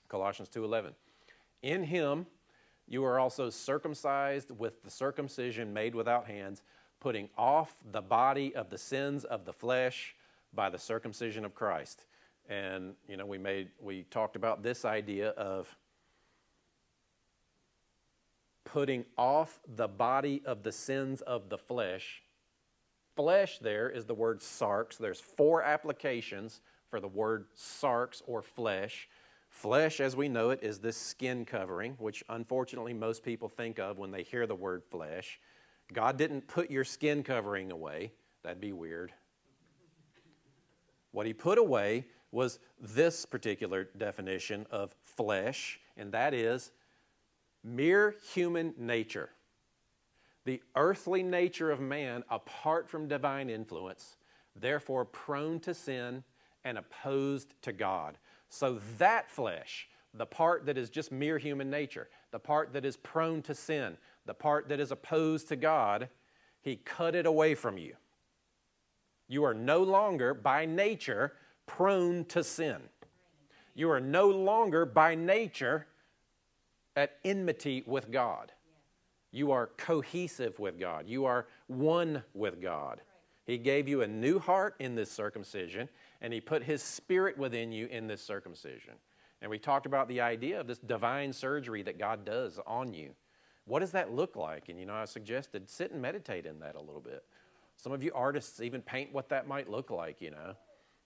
Colossians 2:11. In him you are also circumcised with the circumcision made without hands, putting off the body of the sins of the flesh by the circumcision of Christ. And, we talked about this idea of putting off the body of the sins of the flesh. Flesh there is the word sarx. There's 4 applications for the word sarx or flesh. Flesh, as we know it, is this skin covering, which unfortunately most people think of when they hear the word flesh. God didn't put your skin covering away. That'd be weird. What he put away was this particular definition of flesh, and that is mere human nature. The earthly nature of man apart from divine influence, therefore prone to sin and opposed to God. So that flesh, the part that is just mere human nature, the part that is prone to sin, the part that is opposed to God, he cut it away from you. You are no longer, by nature, prone to sin. You are no longer, by nature, at enmity with God. You are cohesive with God. You are one with God. He gave you a new heart in this circumcision, and he put his Spirit within you in this circumcision. And we talked about the idea of this divine surgery that God does on you. What does that look like? And I suggested sit and meditate in that a little bit. Some of you artists even paint what that might look like,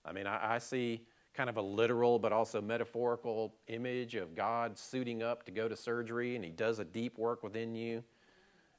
I see kind of a literal but also metaphorical image of God suiting up to go to surgery, and he does a deep work within you,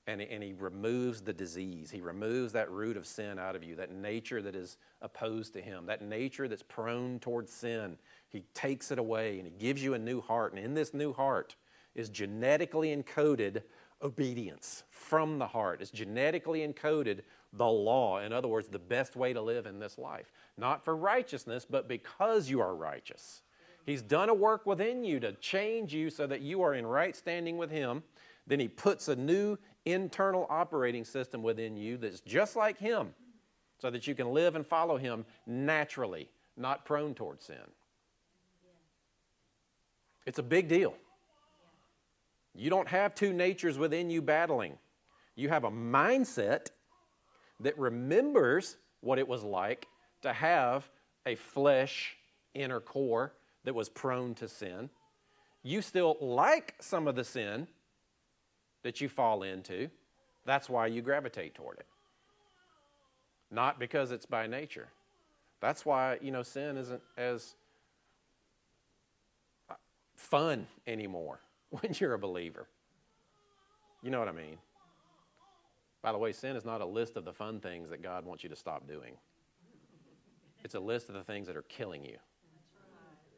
and he removes the disease. He removes that root of sin out of you, that nature that is opposed to him, that nature that's prone towards sin. He takes it away, and he gives you a new heart, and in this new heart is genetically encoded obedience from the heart. It's genetically encoded the law. In other words, the best way to live in this life. Not for righteousness, but because you are righteous. He's done a work within you to change you so that you are in right standing with him. Then he puts a new internal operating system within you that's just like him, so that you can live and follow him naturally, not prone towards sin. It's a big deal. You don't have 2 natures within you battling. You have a mindset that remembers what it was like to have a flesh inner core that was prone to sin. You still like some of the sin that you fall into. That's why you gravitate toward it. Not because it's by nature. That's why, sin isn't as fun anymore when you're a believer. You know what I mean? By the way, sin is not a list of the fun things that God wants you to stop doing. It's a list of the things that are killing you.